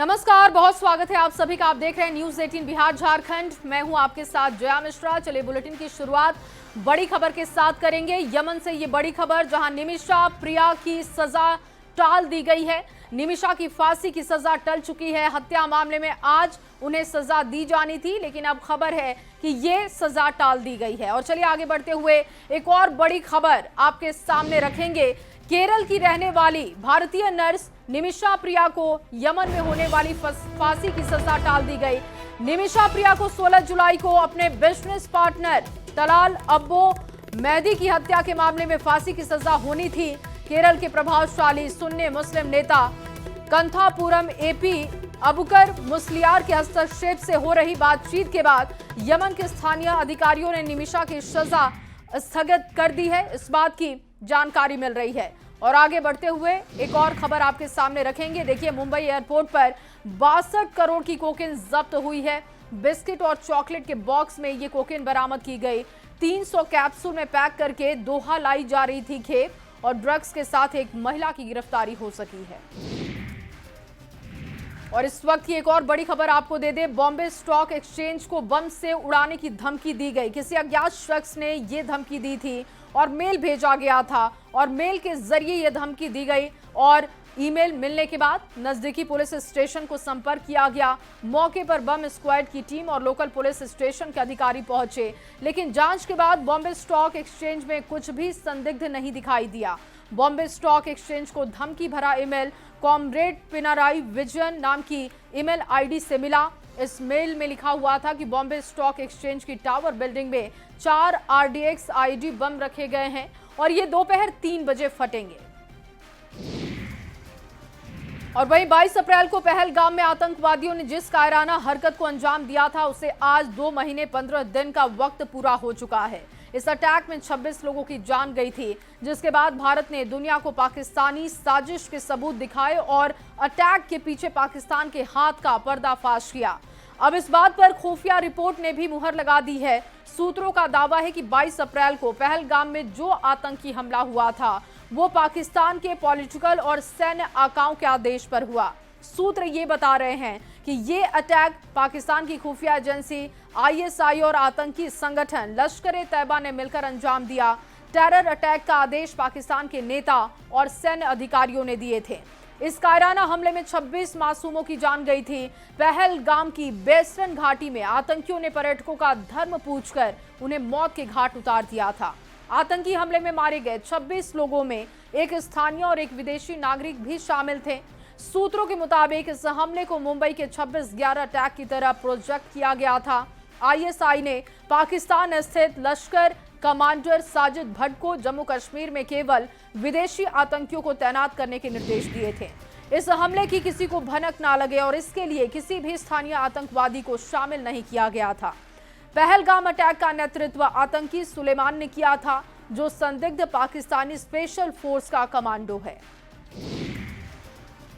नमस्कार, बहुत स्वागत है आप सभी का। आप देख रहे हैं न्यूज 18 बिहार झारखंड। मैं हूं आपके साथ जया मिश्रा। चलिए बुलेटिन की शुरुआत बड़ी खबर के साथ करेंगे। यमन से ये बड़ी खबर, जहां निमिषा प्रिया की सजा टाल दी गई है। निमिषा की फांसी की सजा टल चुकी है। हत्या मामले में आज उन्हें सजा दी जानी थी, लेकिन अब खबर है कि ये सजा टाल दी गई है। और चलिए आगे बढ़ते हुए एक और बड़ी खबर आपके सामने रखेंगे। केरल की रहने वाली भारतीय नर्स निमिषा प्रिया को यमन में होने वाली फांसी की सजा टाल दी गई। निमिषा प्रिया को 16 जुलाई को अपने बिजनेस पार्टनर तलाल अब्बो मेहदी की हत्या के मामले में फांसी की सजा होनी थी। केरल के प्रभावशाली सुन्नी मुस्लिम नेता कंथापुरम एपी अबुकर मुस्लियार के हस्तक्षेप से हो रही बातचीत के बाद यमन के स्थानीय अधिकारियों ने निमिषा की सजा स्थगित कर दी है, इस बात की जानकारी मिल रही है। और आगे बढ़ते हुए एक और खबर आपके सामने रखेंगे। देखिए, मुंबई एयरपोर्ट पर 62 करोड़ की कोकेन जब्त हुई है। बिस्किट और चॉकलेट के बॉक्स में ये कोकेन बरामद की गई। 300 कैप्सूल में पैक करके दोहा लाई जा रही थी खेप, और ड्रग्स के साथ एक महिला की गिरफ्तारी हो सकी है। और इस वक्त की एक और बड़ी खबर आपको दे दें। बॉम्बे स्टॉक एक्सचेंज को बम से उड़ाने की धमकी दी गई। किसी अज्ञात शख्स ने यह धमकी दी थी और मेल भेजा गया था, और मेल के जरिए यह धमकी दी गई। और ईमेल मिलने के बाद नजदीकी पुलिस स्टेशन को संपर्क किया गया। मौके पर बम स्क्वाड की टीम और लोकल पुलिस स्टेशन के अधिकारी पहुंचे, लेकिन जांच के बाद बॉम्बे स्टॉक एक्सचेंज में कुछ भी संदिग्ध नहीं दिखाई दिया। बॉम्बे स्टॉक एक्सचेंज को धमकी भरा ईमेल कॉमरेड पिनाराई विजयन नाम की ईमेल आईडी से मिला। इस मेल में लिखा हुआ था कि बॉम्बे स्टॉक एक्सचेंज की टावर बिल्डिंग में 4 RDX आईडी बम रखे गए हैं और ये दोपहर 3 बजे फटेंगे। और वहीं 22 अप्रैल को पहलगाम में आतंकवादियों ने जिस कायराना हरकत को अंजाम दिया था, उसे आज 2 महीने 15 दिन का वक्त पूरा हो चुका है। इस अटैक में 26 लोगों की जान गई थी, जिसके बाद भारत ने दुनिया को पाकिस्तानी साजिश के सबूत दिखाए और अटैक के पीछे पाकिस्तान के हाथ का पर्दाफाश किया। अब इस बात पर खुफिया रिपोर्ट ने भी मुहर लगा दी है। सूत्रों का दावा है कि 22 अप्रैल को पहलगाम में जो आतंकी हमला हुआ था, वो पाकिस्तान के पॉलिटिकल और सैन्य आकाओं के आदेश पर हुआ। सूत्र ये बता रहे हैं कि ये अटैक पाकिस्तान की खुफिया एजेंसी ISI और आतंकी संगठन लश्कर-ए-तैयबा ने मिलकर अंजाम दिया। टेरर अटैक का आदेश पाकिस्तान के नेता और सैन्य अधिकारियों ने दिए थे। इस कायराना हमले में 26 मासूमों की जान गई थी। पहलगाम की बेसरन घाटी में आतंकियों ने पर्यटकों का धर्म पूछकर उन्हें मौत के घाट उतार दिया था। आतंकी हमले में मारे गए 26 लोगों में एक स्थानीय और एक विदेशी नागरिक भी शामिल थे। सूत्रों के मुताबिक इस हमले को मुंबई के 26/11 अटैक की तरह प्रोजेक्ट किया गया था। ISI ने पाकिस्तान स्थित लश्कर कमांडर साजिद भट्ट को जम्मू कश्मीर में केवल विदेशी आतंकियों को तैनात करने के निर्देश दिए थे। इस हमले की किसी को भनक ना लगे और इसके लिए किसी भी स्थानीय आतंकवादी को शामिल नहीं किया गया था। पहलगाम अटैक का नेतृत्व आतंकी सुलेमान ने किया था, जो संदिग्ध पाकिस्तानी स्पेशल फोर्स का कमांडो है।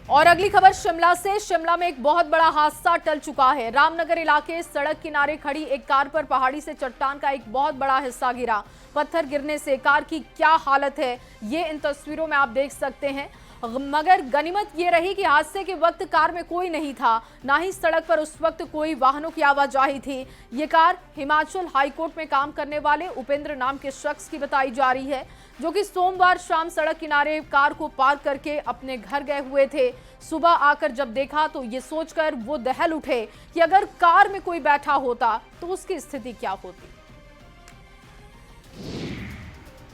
और अगली खबर शिमला से। शिमला में एक बहुत बड़ा हादसा टल चुका है। रामनगर इलाके सड़क किनारे खड़ी एक कार पर पहाड़ी से चट्टान का एक बहुत बड़ा हिस्सा गिरा। पत्थर गिरने से कार की क्या हालत है, ये इन तस्वीरों में आप देख सकते हैं। मगर गनीमत ये रही कि हादसे के वक्त कार में कोई नहीं था, ना ही सड़क पर उस वक्त कोई वाहनों की आवाजाही थी। ये कार हिमाचल हाईकोर्ट में काम करने वाले उपेंद्र नाम के शख्स की बताई जा रही है, जो कि सोमवार शाम सड़क किनारे कार को पार्क करके अपने घर गए हुए थे। सुबह आकर जब देखा तो ये सोचकर वो दहल उठे कि अगर कार में कोई बैठा होता तो उसकी स्थिति क्या होती।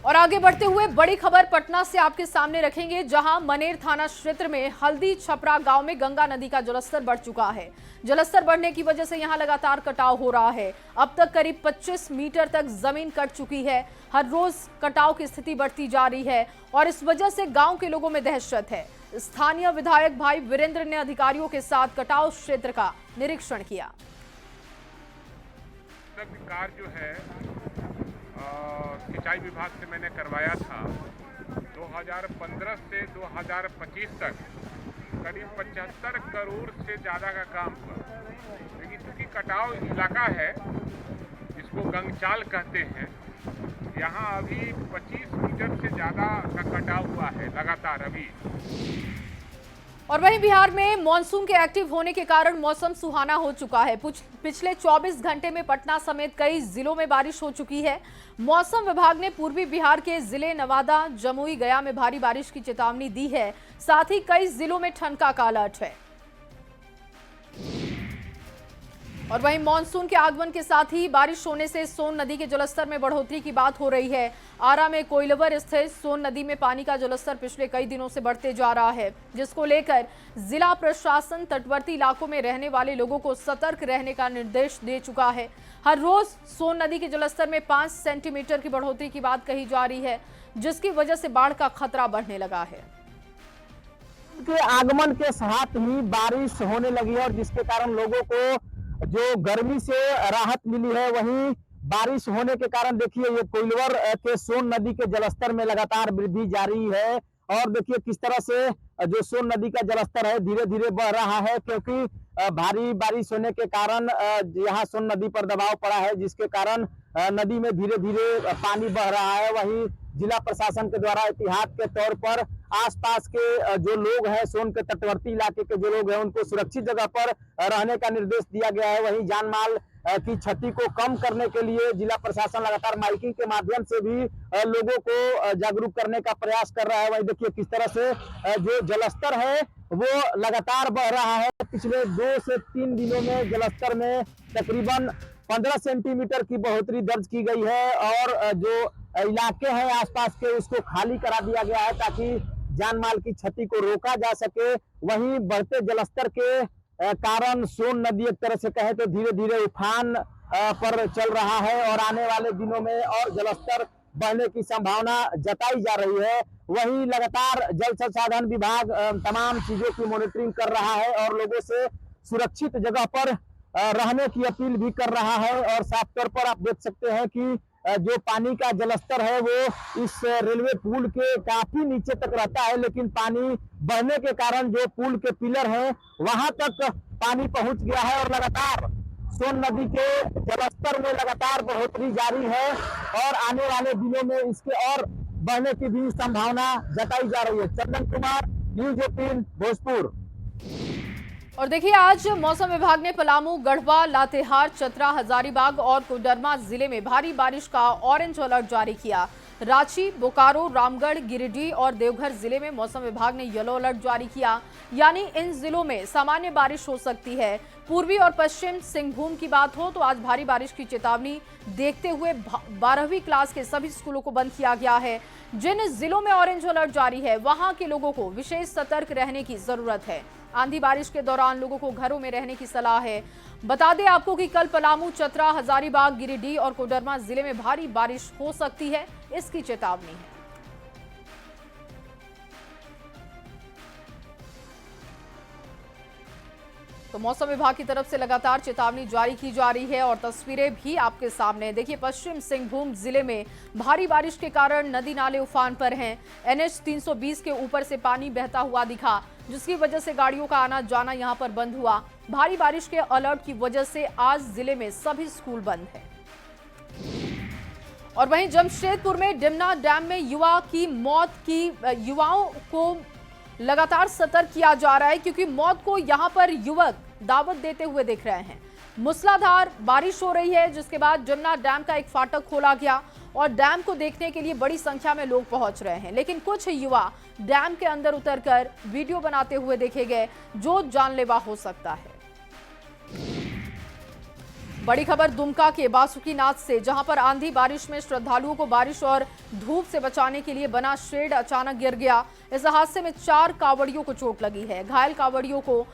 और आगे बढ़ते हुए बड़ी खबर पटना से आपके सामने रखेंगे, जहां मनेर थाना क्षेत्र में हल्दी छपरा गांव में गंगा नदी का जलस्तर बढ़ चुका है। जलस्तर बढ़ने की वजह से यहां लगातार कटाव हो रहा है। अब तक करीब 25 मीटर तक जमीन कट चुकी है। हर रोज कटाव की स्थिति बढ़ती जा रही है और इस वजह से गांव के लोगों में दहशत है। स्थानीय विधायक भाई वीरेंद्र ने अधिकारियों के साथ कटाव क्षेत्र का निरीक्षण किया। कार जो है सिंचाई विभाग से मैंने करवाया था। 2015 से 2025 तक करीब 75 करोड़ से ज़्यादा का काम हुआ, लेकिन चूँकि कटाव इलाका है, जिसको गंगचाल कहते हैं, यहाँ अभी 25 मीटर से ज़्यादा का कटाव हुआ है लगातार अभी। और वहीं बिहार में मॉनसून के एक्टिव होने के कारण मौसम सुहाना हो चुका है। पिछले 24 घंटे में पटना समेत कई जिलों में बारिश हो चुकी है। मौसम विभाग ने पूर्वी बिहार के जिले नवादा, जमुई, गया में भारी बारिश की चेतावनी दी है। साथ ही कई जिलों में ठनका का अलर्ट है। और वहीं मॉनसून के आगमन के साथ ही बारिश होने से सोन नदी के जलस्तर में बढ़ोतरी की बात हो रही है। आरा में कोइलवर स्थित सोन नदी में पानी का जलस्तर पिछले कई दिनों से बढ़ते जा रहा है, जिसको लेकर जिला प्रशासन तटवर्ती इलाकों में रहने वाले लोगों को सतर्क रहने का निर्देश दे चुका है। हर रोज सोन नदी के जलस्तर में 5 सेंटीमीटर की बढ़ोतरी की बात कही जा रही है, जिसकी वजह से बाढ़ का खतरा बढ़ने लगा है। के आगमन के साथ ही बारिश होने लगी है और जिसके कारण लोगों को जो गर्मी से राहत मिली है, वहीं बारिश होने के कारण देखिए ये कोइलवर के सोन नदी के जलस्तर में लगातार वृद्धि जारी है। और देखिए किस तरह से जो सोन नदी का जलस्तर है धीरे धीरे बढ़ रहा है, क्योंकि भारी बारिश होने के कारण यहाँ सोन नदी पर दबाव पड़ा है, जिसके कारण नदी में धीरे धीरे पानी बह रहा है। वहीं जिला प्रशासन के द्वारा एहतियात के तौर पर आसपास के जो लोग हैं, सोन के तटवर्ती इलाके के जो लोग हैं, उनको सुरक्षित जगह पर रहने का निर्देश दिया गया है। वहीं जान माल की क्षति को कम करने के लिए जिला प्रशासन लगातार माइकिंग के माध्यम से भी लोगों को जागरूक करने का प्रयास कर रहा है। वहीं देखिए किस तरह से जो जलस्तर है वो लगातार बढ़ रहा है। पिछले 2 से 3 दिनों में जलस्तर में तकरीबन 15 सेंटीमीटर की बढ़ोतरी दर्ज की गई है और जो इलाके हैं आसपास के उसको खाली करा दिया गया है ताकि जान माल की क्षति को रोका जा सके। वहीं बढ़ते जलस्तर के कारण सोन नदी एक तरह से कहे तो धीरे धीरे उफान पर चल रहा है और आने वाले दिनों में और जलस्तर बढ़ने की संभावना जताई जा रही है। वहीं लगातार जल संसाधन विभाग तमाम चीजों की मॉनिटरिंग कर रहा है और लोगों से सुरक्षित जगह पर रहने की अपील भी कर रहा है। और साफ तौर पर आप देख सकते हैं कि जो पानी का जलस्तर है वो इस रेलवे पुल के काफी नीचे तक रहता है, लेकिन पानी बढ़ने के कारण जो पुल के पिलर हैं वहां तक पानी पहुंच गया है और लगातार सोन नदी के जलस्तर में लगातार बढ़ोतरी जारी है और आने वाले दिनों में इसके और बढ़ने की भी संभावना जताई जा रही है। चंदन कुमार, न्यूज़ 18 भोजपुर। और देखिए आज मौसम विभाग ने पलामू, गढ़वा, लातेहार, चतरा, हजारीबाग और कोडरमा जिले में भारी बारिश का ऑरेंज अलर्ट जारी किया। रांची, बोकारो, रामगढ़, गिरिडीह और देवघर जिले में मौसम विभाग ने येलो अलर्ट जारी किया, यानी इन जिलों में सामान्य बारिश हो सकती है। पूर्वी और पश्चिम सिंहभूम की बात हो तो आज भारी बारिश की चेतावनी देखते हुए 12वीं क्लास के सभी स्कूलों को बंद किया गया है। जिन जिलों में ऑरेंज अलर्ट जारी है वहां के लोगों को विशेष सतर्क रहने की जरूरत है। आंधी बारिश के दौरान लोगों को घरों में रहने की सलाह है। बता दें आपको कि कल पलामू, चतरा, हजारीबाग, गिरिडीह और कोडरमा जिले में भारी बारिश हो सकती है, इसकी चेतावनी है। तो मौसम विभाग की तरफ से लगातार चेतावनी जारी की जा रही है और तस्वीरें भी आपके सामने। देखिए पश्चिम सिंहभूम जिले में भारी बारिश के कारण नदी नाले उफान पर हैं। NH 320 के ऊपर से पानी बहता हुआ दिखा, जिसकी वजह से गाड़ियों का आना जाना यहां पर बंद हुआ। भारी बारिश के अलर्ट की वजह से आज जिले में सभी स्कूल बंद हैं। और वहीं जमशेदपुर में डिमना डैम में युवाओं को लगातार सतर्क किया जा रहा है, क्योंकि मौत को यहां पर युवक दावत देते हुए दिख रहे हैं। मूसलाधार बारिश हो रही है, जिसके बाद जमुना डैम का एक फाटक खोला गया और डैम को देखने के लिए बड़ी संख्या में लोग पहुंच रहे हैं, लेकिन कुछ युवा डैम के अंदर उतरकर वीडियो बनाते हुए देखे गए, जो जानलेवा हो सकता है। बड़ी खबर दुमका के बासुकीनाथ से, जहां पर आंधी बारिश में श्रद्धालुओं को बारिश और धूप से बचाने के लिए बना शेड अचानक गिर गया। इस हादसे में 4 कांवड़ियों को चोट लगी है। घायल कांवड़ियों को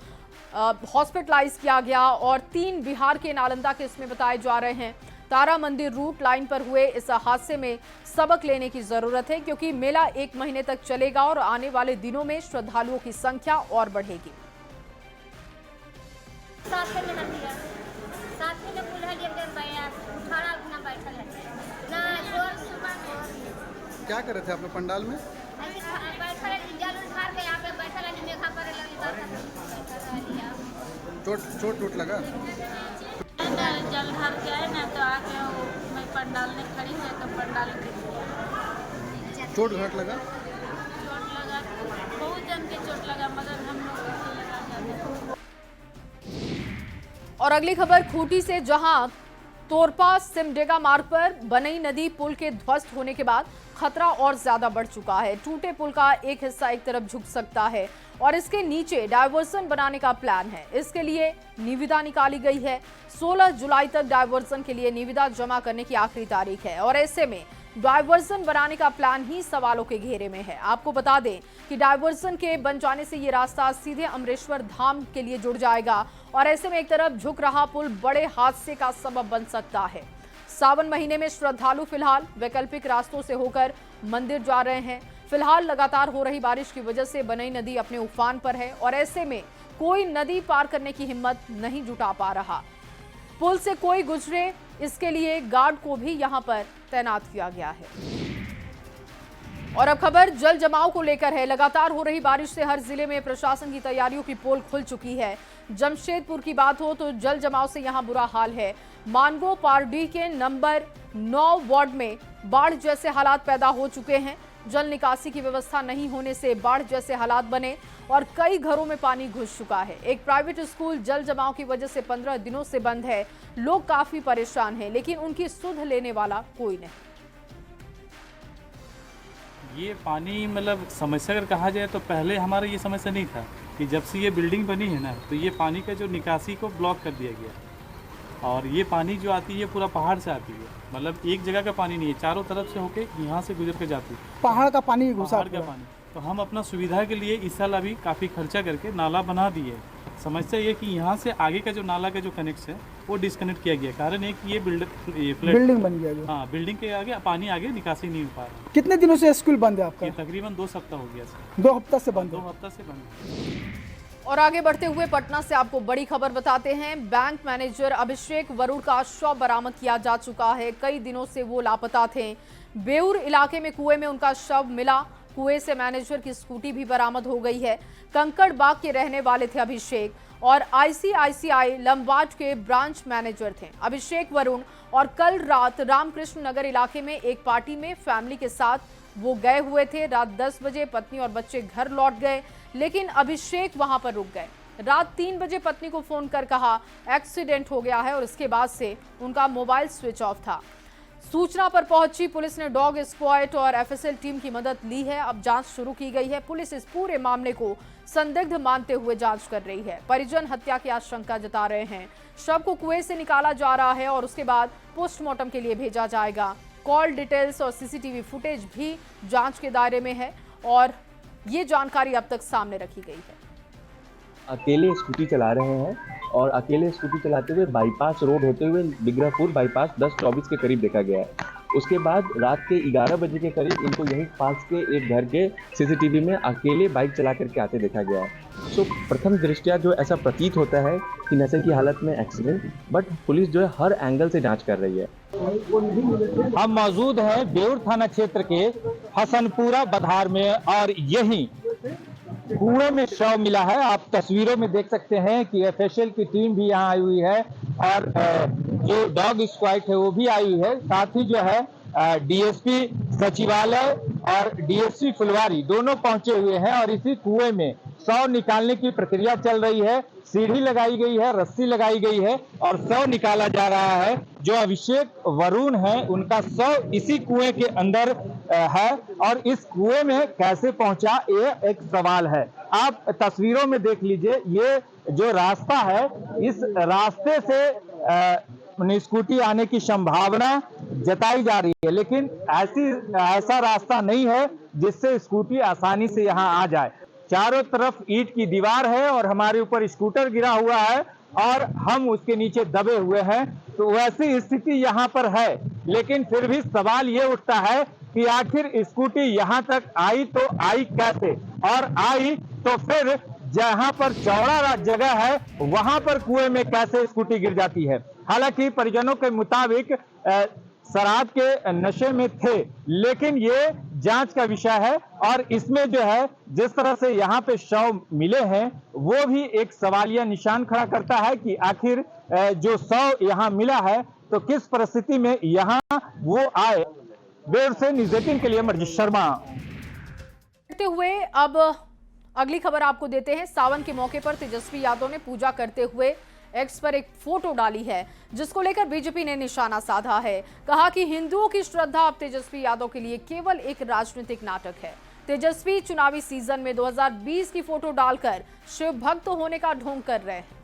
हॉस्पिटलाइज किया गया और 3 बिहार के नालंदा के इसमें बताए जा रहे हैं। तारा मंदिर रूट लाइन पर हुए इस हादसे में सबक लेने की जरूरत है, क्योंकि मेला 1 महीने तक चलेगा और आने वाले दिनों में श्रद्धालुओं की संख्या और बढ़ेगी। क्या कर रहे थे आपने पंडाल में? चोट लगा? जल ढार के आए ना तो आके मैं पंडाल में खड़ी है तो पंडाल चोट घाट लगा? चोट लगा, बहुत जन के चोट लगा, मगर हम लोग और अगली खबर खूंटी से, जहां तोरपा सिमडेगा मार्ग पर बनई नदी पुल के ध्वस्त होने के बाद खतरा और ज्यादा बढ़ चुका है। टूटे पुल का एक हिस्सा एक तरफ झुक सकता है और इसके नीचे डायवर्सन बनाने का प्लान है। इसके लिए निविदा निकाली गई है। 16 जुलाई तक डायवर्सन के लिए निविदा जमा करने की आखिरी तारीख है और ऐसे में डायवर्सन बनाने का प्लान ही सवालों के घेरे में है। आपको बता दें कि डायवर्सन के बन जाने से ये रास्ता सीधे अमरेश्वर धाम के लिए जुड़ जाएगा और ऐसे में एक तरफ झुक रहा पुल बड़े हादसे का सबब बन सकता है। सावन महीने में श्रद्धालु फिलहाल वैकल्पिक रास्तों से होकर मंदिर जा रहे हैं। फिलहाल लगातार हो रही बारिश की वजह से बनई नदी अपने उफान पर है और ऐसे में कोई नदी पार करने की हिम्मत नहीं जुटा पा रहा। पुल से कोई गुजरे, इसके लिए गार्ड को भी यहां पर तैनात किया गया है। और अब खबर जल जमाव को लेकर है। लगातार हो रही बारिश से हर जिले में प्रशासन की तैयारियों की पोल खुल चुकी है। जमशेदपुर की बात हो तो जल जमाव से यहां बुरा हाल है। मानगो पारडी के नंबर 9 वार्ड में बाढ़ जैसे हालात पैदा हो चुके हैं। जल निकासी की व्यवस्था नहीं होने से बाढ़ जैसे हालात बने और कई घरों में पानी घुस चुका है। एक प्राइवेट स्कूल जल जमाव की वजह से 15 दिनों से बंद है। लोग काफी परेशान हैं, लेकिन उनकी सुध लेने वाला कोई नहीं। ये पानी मतलब समस्या अगर कहा जाए तो पहले हमारा ये समस्या नहीं था कि जब से ये बिल्डिंग बनी है ना, तो ये पानी का जो निकासी को ब्लॉक कर दिया गया और ये पानी जो आती है पूरा पहाड़ से आती है। मतलब एक जगह का पानी नहीं है, चारों तरफ से होके यहाँ से गुजर के जाती है। पहाड़ का पानी घुसा, पहाड़ का पानी। तो हम अपना सुविधा के लिए इस साल अभी काफ़ी खर्चा करके नाला बना दिए। समस्या ये कि यहाँ से आगे का जो नाला का जो कनेक्ट है वो डिस्कनेक्ट किया गया। कारण है कि ये बिल्डिंग बन गया जो। हाँ, बिल्डिंग के आगे पानी आगे निकासी नहीं हो पा रहा। कितने दिनों से स्कूल बंद है आपका? ये तकरीबन 2 सप्ताह हो गया सर। 2 हफ्ता से बंद? 2 हफ्ता से बंद। और आगे बढ़ते हुए पटना से आपको बड़ी खबर बताते हैं। बैंक मैनेजर अभिषेक वरुण का शव बरामद किया जा चुका है। कई दिनों से वो लापता थे। बेउर इलाके में कुएं में उनका शव मिला। कुएं से मैनेजर की स्कूटी भी बरामद हो गई है। कंकड़ बाग के रहने वाले थे अभिषेक और ICICI लंबाट के ब्रांच मैनेजर थे। अभिषेक वरुण और कल रात रामकृष्ण नगर इलाके में एक पार्टी में फैमिली के साथ वो गए हुए थे। रात 10 बजे पत्नी और बच्चे घर लौट गए, लेकिन अभिषेक वहां पर रुक गए। रात 3 बजे पत्नी को फोन कर कहा एक्सीडेंट हो गया है और इसके बाद से उनका मोबाइल स्विच ऑफ था। सूचना पर पहुंची पुलिस ने डॉग स्क्वाड और FSL टीम की मदद ली है। अब जांच शुरू की गई है। पुलिस इस पूरे मामले को संदिग्ध मानते हुए जांच कर रही है। परिजन हत्या की आशंका जता रहे हैं। शव को कुएं से निकाला जा रहा है और उसके बाद पोस्टमार्टम के लिए भेजा जाएगा। कॉल डिटेल्स और CCTV फुटेज भी जांच के दायरे में है और ये जानकारी अब तक सामने रखी गई है। अकेले स्कूटी चला रहे हैं और अकेले स्कूटी चलाते हुए बाईपास रोड होते हुए बिगरापुर बाईपास 10:24 के करीब देखा गया है। उसके बाद रात के 11 बजे के करीब इनको यहीं पास के एक घर के CCTV में अकेले बाइक चला करके आते देखा गया है। सो प्रथम दृष्टया जो ऐसा प्रतीत होता है कि नशे की हालत में एक्सीडेंट, बट पुलिस जो है हर एंगल से जांच कर रही है। हम मौजूद हैं बेउर थाना क्षेत्र के हसनपुरा बधार में और यही कुएं में शव मिला है। आप तस्वीरों में देख सकते हैं कि FSL की टीम भी यहाँ आई हुई है और जो डॉग स्क्वाड है वो भी आई हुई है। साथ ही जो है DSP सचिवालय और DSP फुलवारी दोनों पहुंचे हुए हैं और इसी कुएं में शव निकालने की प्रक्रिया चल रही है। सीढ़ी लगाई गई है, रस्सी लगाई गई है और शव निकाला जा रहा है। जो अभिषेक वरुण है उनका शव इसी कुएं के अंदर है और इस कुएं में कैसे पहुंचा ये एक सवाल है। आप तस्वीरों में देख लीजिए, ये जो रास्ता है इस रास्ते से स्कूटी आने की संभावना जताई जा रही है, लेकिन ऐसा रास्ता नहीं है जिससे स्कूटी आसानी से यहाँ आ जाए। चारों तरफ ईंट की दीवार है और हमारे ऊपर स्कूटर गिरा हुआ है और हम उसके नीचे दबे हुए हैं। तो वैसी स्थिति यहाँ पर है, लेकिन फिर भी सवाल ये उठता है कि आखिर स्कूटी यहाँ तक आई तो आई कैसे, और आई तो फिर जहाँ पर चौड़ा जगह है वहां पर कुएं में कैसे स्कूटी गिर जाती है। हालांकि परिजनों के मुताबिक शराब के नशे में थे, लेकिन ये जांच का विषय है और इसमें जो है जिस तरह से यहाँ पे शव मिले हैं वो भी एक सवालिया निशान खड़ा करता है कि आखिर जो शव यहाँ मिला है तो किस परिस्थिति में यहाँ वो आए। बेउर से न्यूज़ 18 के लिए मर्जिद शर्मा। हुए अब अगली खबर आपको देते हैं। सावन के मौके पर तेजस्वी यादव ने पूजा करते हुए एक्स पर एक फोटो डाली है जिसको लेकर बीजेपी ने निशाना साधा है। कहा कि हिंदुओं की श्रद्धा अब तेजस्वी यादव के लिए केवल एक राजनीतिक नाटक है। तेजस्वी चुनावी सीजन में 2020 की फोटो डालकर शिव भक्त होने का ढोंग कर रहे हैं।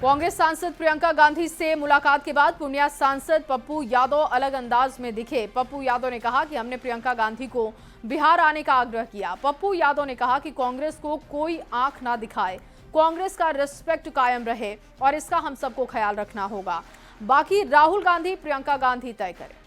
कांग्रेस सांसद प्रियंका गांधी से मुलाकात के बाद पूर्णिया सांसद पप्पू यादव अलग अंदाज में दिखे। पप्पू यादव ने कहा कि हमने प्रियंका गांधी को बिहार आने का आग्रह किया। पप्पू यादव ने कहा कि कांग्रेस को कोई आंख ना दिखाए, कांग्रेस का रिस्पेक्ट कायम रहे और इसका हम सबको ख्याल रखना होगा। बाकी राहुल गांधी प्रियंका गांधी तय करें।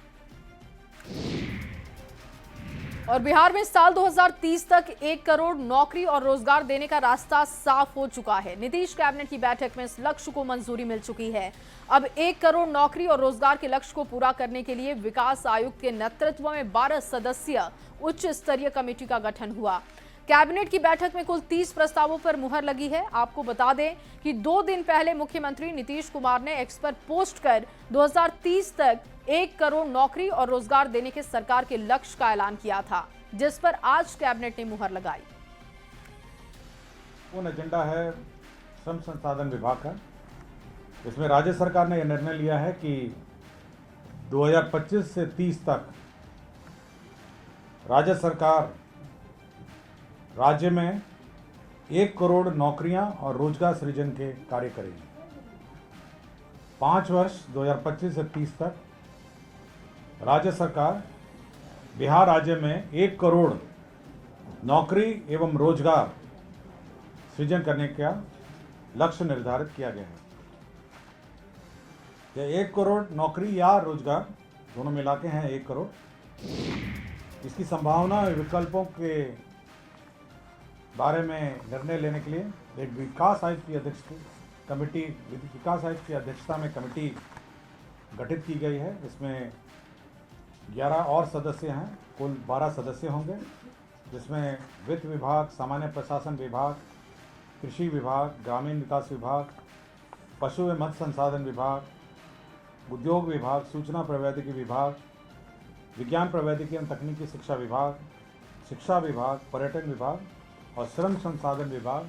और बिहार में साल 2030 तक 1 करोड़ नौकरी और रोजगार देने का रास्ता साफ हो चुका है। नीतीश कैबिनेट की बैठक में इस लक्ष्य को मंजूरी मिल चुकी है। अब 1 करोड़ नौकरी और रोजगार के लक्ष्य को पूरा करने के लिए विकास आयुक्त के नेतृत्व में 12 सदस्यीय उच्च स्तरीय कमेटी का गठन हुआ। कैबिनेट की बैठक में कुल 30 प्रस्तावों पर मुहर लगी है। आपको बता दें कि 2 दिन पहले मुख्यमंत्री नीतीश कुमार ने एक्स पर पोस्ट कर 2030 तक 1 करोड़ नौकरी और रोजगार देने के सरकार के लक्ष्य का ऐलान किया था, जिस पर आज कैबिनेट ने मुहर लगाई। पूर्ण एजेंडा है श्रम संसाधन विभाग का। इसमें राज्य सरकार ने यह निर्णय लिया है कि 2025 से 30 तक राज्य सरकार राज्य में 1 करोड़ नौकरियां और रोजगार सृजन के कार्य करेगी। 5 वर्ष 2025 से 30 तक राज्य सरकार बिहार राज्य में 1 करोड़ नौकरी एवं रोजगार सृजन करने का लक्ष्य निर्धारित किया गया है। यह 1 करोड़ नौकरी या रोजगार दोनों मिला के हैं 1 करोड़। इसकी संभावना विकल्पों के बारे में निर्णय लेने के लिए एक विकास आयुक्त की अध्यक्षता में कमेटी गठित की गई है। इसमें 11 और सदस्य हैं, कुल 12 सदस्य होंगे, जिसमें वित्त विभाग, सामान्य प्रशासन विभाग, कृषि विभाग, ग्रामीण विकास विभाग, पशु एवं मत्स्य संसाधन विभाग, उद्योग विभाग, सूचना प्रौद्योगिकी विभाग, विज्ञान प्रौद्योगिकी एवं तकनीकी शिक्षा विभाग, पर्यटन विभाग और श्रम संसाधन विभाग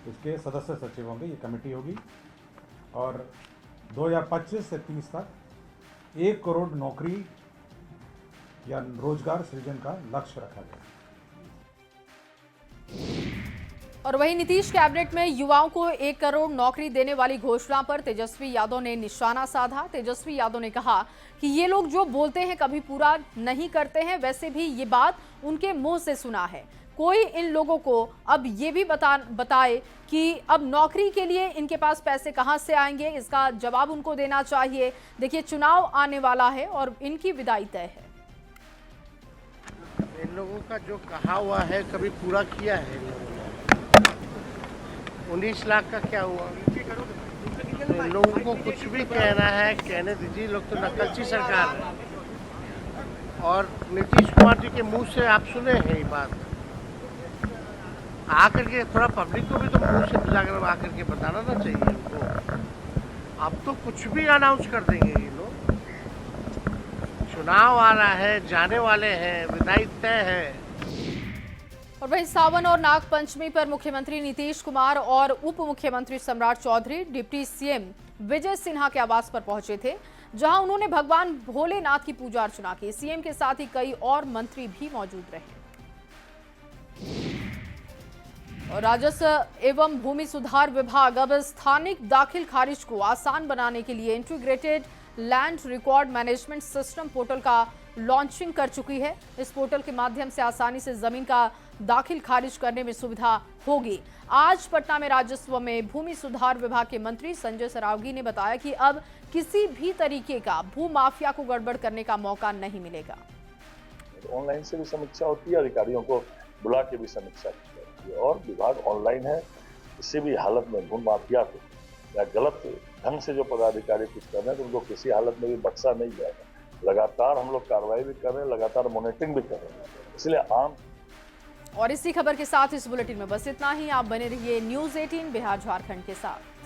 इसके सदस्य सचिव होंगे। ये कमेटी होगी और 2025 से 30 तक 1 करोड़ नौकरी या रोजगार सृजन का लक्ष्य रखा गया। और वहीं नीतीश कैबिनेट में युवाओं को 1 करोड़ नौकरी देने वाली घोषणा पर तेजस्वी यादव ने निशाना साधा। तेजस्वी यादव ने कहा कि ये लोग जो बोलते हैं कभी पूरा नहीं करते हैं। वैसे भी ये बात उनके मुंह से सुना है। कोई इन लोगों को अब ये भी बताए कि अब नौकरी के लिए इनके पास पैसे कहां से आएंगे, इसका जवाब उनको देना चाहिए। देखिए, चुनाव आने वाला है और इनकी विदाई तय है। इन लोगों का जो कहा हुआ है कभी पूरा किया है इन लोगों ने? 19 लाख का क्या हुआ? तो इन लोगों को कुछ भी कहना है कहने दीजिए। लोग तो नकलची सरकार है और नीतीश कुमार जी के मुंह से आप सुने हैं ये बात। आकर के थोड़ा पब्लिक को भी तो मुंह से जाकर आकर के बताना ना चाहिए उनको। अब तो कुछ भी अनाउंस कर देंगे ये लोग। चुनाव आ रहा है, जाने वाले हैं, विदाई तय है। और वहीं सावन और नाग पंचमी पर मुख्यमंत्री नीतीश कुमार और उप मुख्यमंत्री सम्राट चौधरी डिप्टी सीएम विजय सिन्हा के आवास पर पहुंचे थे, जहां उन्होंने भगवान भोलेनाथ की पूजा अर्चना की। सीएम के साथ ही कई और मंत्री भी मौजूद रहे। और राजस्व एवं भूमि सुधार विभाग अब स्थानिक दाखिल खारिज को आसान बनाने के लिए integrated land record management system portal का लॉन्चिंग कर चुकी है। इस पोर्टल के माध्यम से आसानी से जमीन का दाखिल खारिज करने में सुविधा होगी। आज पटना में राजस्व में भूमि सुधार विभाग के मंत्री संजय सरावगी ने बताया कि अब किसी भी तरीके का भू माफिया को गड़बड़ करने का मौका नहीं मिलेगा। ऑनलाइन से भी समीक्षा होती है, अधिकारियों को बुला के भी समीक्षा की जाती है और विभाग ऑनलाइन है। किसी भी हालत में भू माफिया को या गलत ढंग से जो पदाधिकारी कुछ कर रहे हैं तो उनको किसी हालत में भी बख्शा नहीं जाएगा। लगातार हम लोग कार्रवाई भी कर रहे हैं, लगातार मॉनिटरिंग भी कर रहे हैं, इसलिए आम। और इसी खबर के साथ इस बुलेटिन में बस इतना ही। आप बने रहिए न्यूज़ 18 बिहार झारखंड के साथ।